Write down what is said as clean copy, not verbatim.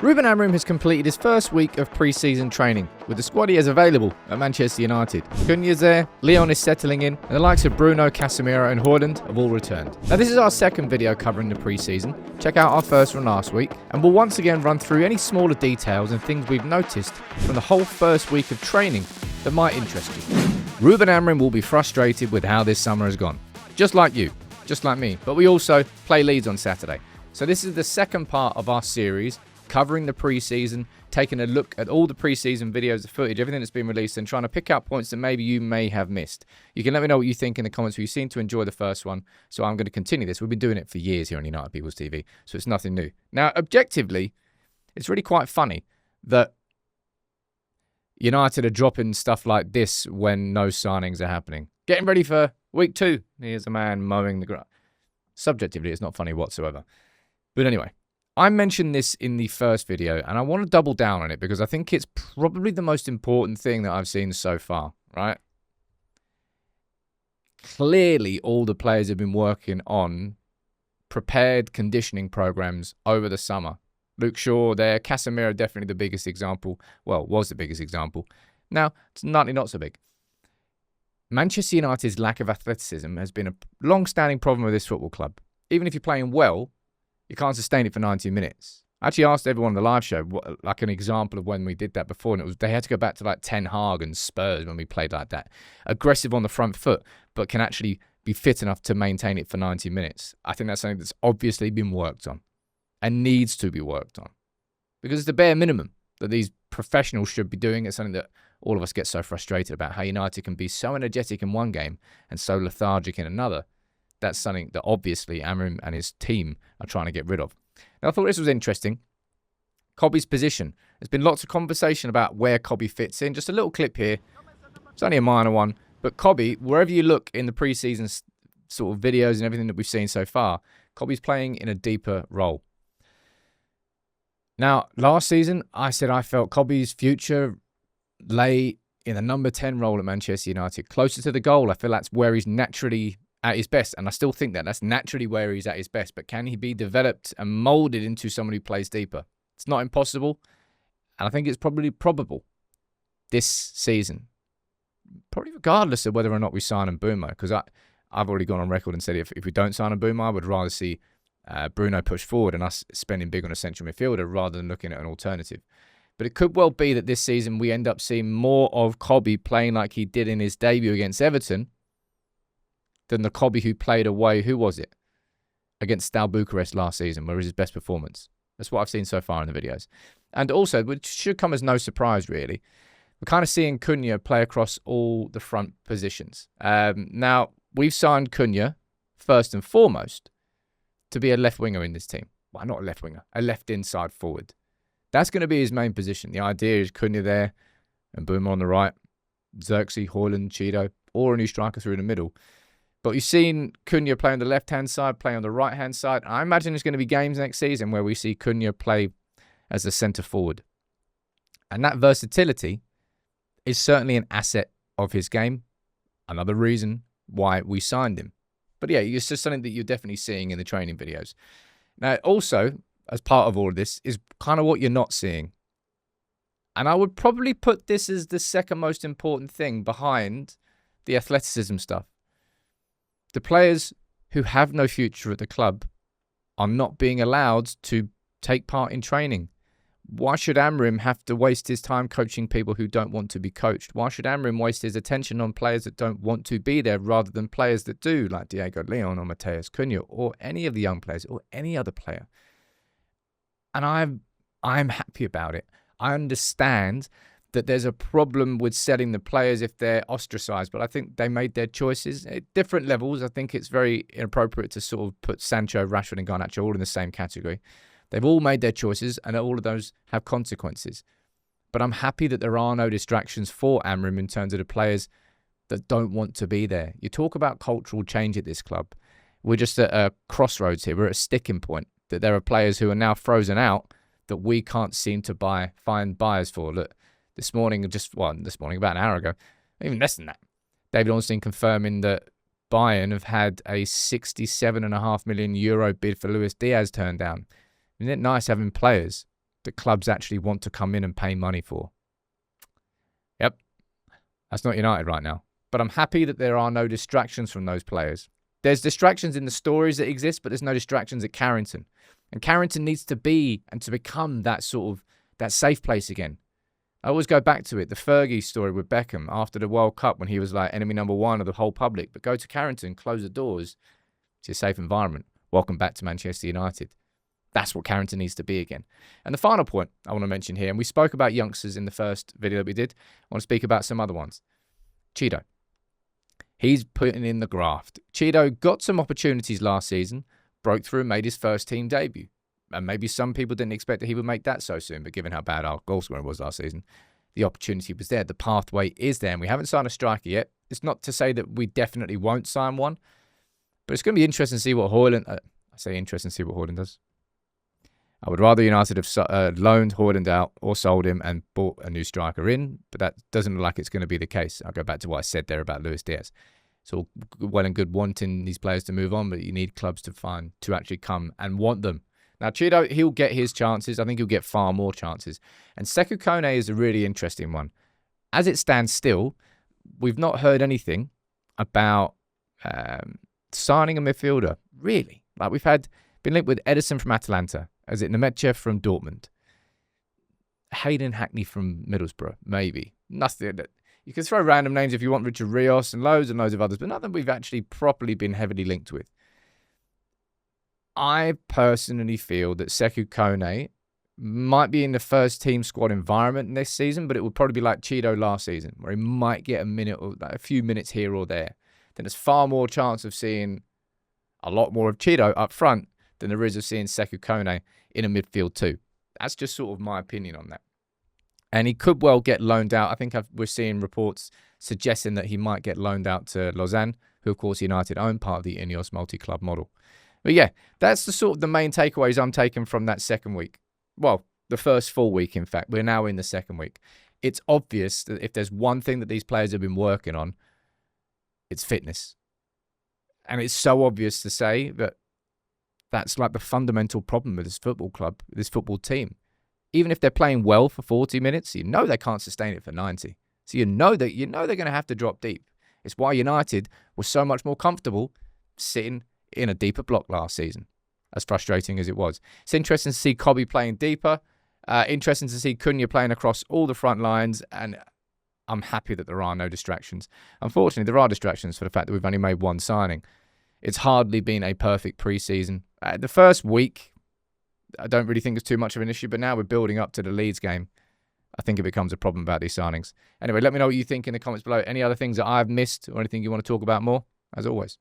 Ruben Amorim has completed his first week of pre-season training, with the squad he has available at Manchester United. Cunha's there, Leon is settling in, and the likes of Bruno, Casemiro and Hojlund have all returned. Now this is our second video covering the pre-season. Check out our first one last week, and we'll once again run through any smaller details and things we've noticed from the whole first week of training that might interest you. Ruben Amorim will be frustrated with how this summer has gone. Just like you, just like me, but we also play Leeds on Saturday. So this is the second part of our series covering the pre-season, taking a look at all the pre-season videos, the footage, everything that's been released, and trying to pick out points that maybe you may have missed. You can let me know what you think in the comments. You seem to enjoy the first one, so I'm going to continue this. We've been doing it for years here on United People's TV, so it's nothing new. Now, objectively, it's really quite funny that United are dropping stuff like this when no signings are happening. Getting ready for week 2. Here's a man mowing the grass. Subjectively, it's not funny whatsoever. But anyway, I mentioned this in the first video, and I want to double down on it because I think it's probably the most important thing that I've seen so far, right? Clearly, all the players have been working on prepared conditioning programs over the summer. Luke Shaw there, Casemiro definitely the biggest example. Well, was the biggest example. Now, it's not so big. Manchester United's lack of athleticism has been a long-standing problem with this football club. Even if you're playing well, you can't sustain it for 90 minutes. I actually asked everyone on the live show, like an example of when we did that before, and it was they had to go back to like Ten Hag and Spurs when we played like that. Aggressive on the front foot, but can actually be fit enough to maintain it for 90 minutes. I think that's something that's obviously been worked on and needs to be worked on because it's the bare minimum that these professionals should be doing. It's something that all of us get so frustrated about, how United can be so energetic in one game and so lethargic in another. That's something that obviously Amorim and his team are trying to get rid of. Now, I thought this was interesting. Kobbie's position. There's been lots of conversation about where Kobbie fits in. Just a little clip here. It's only a minor one. But Kobbie, wherever you look in the pre-season sort of videos and everything that we've seen so far, Kobbie's playing in a deeper role. Now, last season, I said I felt Kobbie's future lay in the number 10 role at Manchester United. Closer to the goal. I feel that's where he's naturally at his best, and I still think that's naturally where he's at his best. But can he be developed and molded into someone who plays deeper? It's not impossible, and I think it's probably probable this season, probably regardless of whether or not we sign Mbeumo, because I've already gone on record and said if we don't sign Mbeumo, I would rather see Bruno push forward and us spending big on a central midfielder rather than looking at an alternative. But it could well be that this season we end up seeing more of Kobbie playing like he did in his debut against Everton than the Kobbie who played away, who was it? Against Steaua Bucharest last season, where was his best performance. That's what I've seen so far in the videos. And also, which should come as no surprise, really, we're kind of seeing Cunha play across all the front positions. Now, we've signed Cunha, first and foremost, to be a left winger in this team. Well, not a left winger, a left inside forward. That's going to be his main position. The idea is Cunha there, and Mbeumo on the right, Xerxes, Hojlund, Cheeto, or a new striker through the middle. But you've seen Cunha play on the left-hand side, play on the right-hand side. I imagine there's going to be games next season where we see Cunha play as a centre-forward. And that versatility is certainly an asset of his game. Another reason why we signed him. But yeah, it's just something that you're definitely seeing in the training videos. Now, also, as part of all of this, is kind of what you're not seeing. And I would probably put this as the second most important thing behind the athleticism stuff. The players who have no future at the club are not being allowed to take part in training. Why should Amorim have to waste his time coaching people who don't want to be coached? Why should Amorim waste his attention on players that don't want to be there rather than players that do, like Diego Leon or Mateus Cunha or any of the young players or any other player? And I'm happy about it. I understand that there's a problem with selling the players if they're ostracized, but I think they made their choices at different levels. I think it's very inappropriate to sort of put Sancho, Rashford and Garnacho all in the same category. They've all made their choices and all of those have consequences. But I'm happy that there are no distractions for Amorim in terms of the players that don't want to be there. You talk about cultural change at this club. We're just at a crossroads here. We're at a sticking point that there are players who are now frozen out that we can't seem to find buyers for. Look, this morning, about an hour ago, even less than that, David Ornstein confirming that Bayern have had a €67.5 million bid for Luis Diaz turned down. Isn't it nice having players that clubs actually want to come in and pay money for. Yep, that's not United right now. But I'm happy that there are no distractions from those players. There's distractions in the stories that exist, but there's no distractions at Carrington. And Carrington needs to be and to become that sort of that safe place again. I always go back to it, the Fergie story with Beckham after the World Cup when he was like enemy number one of the whole public. But go to Carrington, close the doors. It's a safe environment. Welcome back to Manchester United. That's what Carrington needs to be again. And the final point I want to mention here, and we spoke about youngsters in the first video that we did. I want to speak about some other ones. Cheeto. He's putting in the graft. Cheeto got some opportunities last season, broke through and made his first team debut. And maybe some people didn't expect that he would make that so soon, but given how bad our goal scoring was last season, the opportunity was there. The pathway is there, and we haven't signed a striker yet. It's not to say that we definitely won't sign one, but it's going to be interesting to see what Hojlund... I say interesting to see what Hojlund does. I would rather United have loaned Hojlund out or sold him and bought a new striker in, but that doesn't look like it's going to be the case. I'll go back to what I said there about Luis Diaz. It's all well and good wanting these players to move on, but you need clubs to actually come and want them. Now, Cheeto, he'll get his chances. I think he'll get far more chances. And Sekou Kone is a really interesting one. As it stands still, we've not heard anything about signing a midfielder, really. Like we've been linked with Edison from Atalanta. Is it Nemetchev from Dortmund? Hayden Hackney from Middlesbrough, maybe. Nothing. You can throw random names if you want, Richard Rios and loads of others, but nothing we've actually properly been heavily linked with. I personally feel that Sekou Kone might be in the first team squad environment this season, but it would probably be like Cheeto last season, where he might get a minute or like a few minutes here or there. Then there's far more chance of seeing a lot more of Cheeto up front than there is of seeing Sekou Kone in a midfield too. That's just sort of my opinion on that. And he could well get loaned out. I think we're seeing reports suggesting that he might get loaned out to Lausanne, who of course United own, part of the Ineos multi-club model. But yeah, that's the sort of the main takeaways I'm taking from that second week. Well, the first full week, in fact. We're now in the second week. It's obvious that if there's one thing that these players have been working on, it's fitness. And it's so obvious to say that that's like the fundamental problem with this football club, this football team. Even if they're playing well for 40 minutes, you know they can't sustain it for 90. So you know they're going to have to drop deep. It's why United was so much more comfortable sitting in a deeper block last season, as frustrating as it was. It's interesting to see Kobe playing deeper. Interesting to see Cunha playing across all the front lines, and I'm happy that there are no distractions. Unfortunately, there are distractions for the fact that we've only made one signing. It's hardly been a perfect pre-season. The first week, I don't really think it's too much of an issue, but now we're building up to the Leeds game. I think it becomes a problem about these signings. Anyway, let me know what you think in the comments below. Any other things that I've missed or anything you want to talk about more? As always.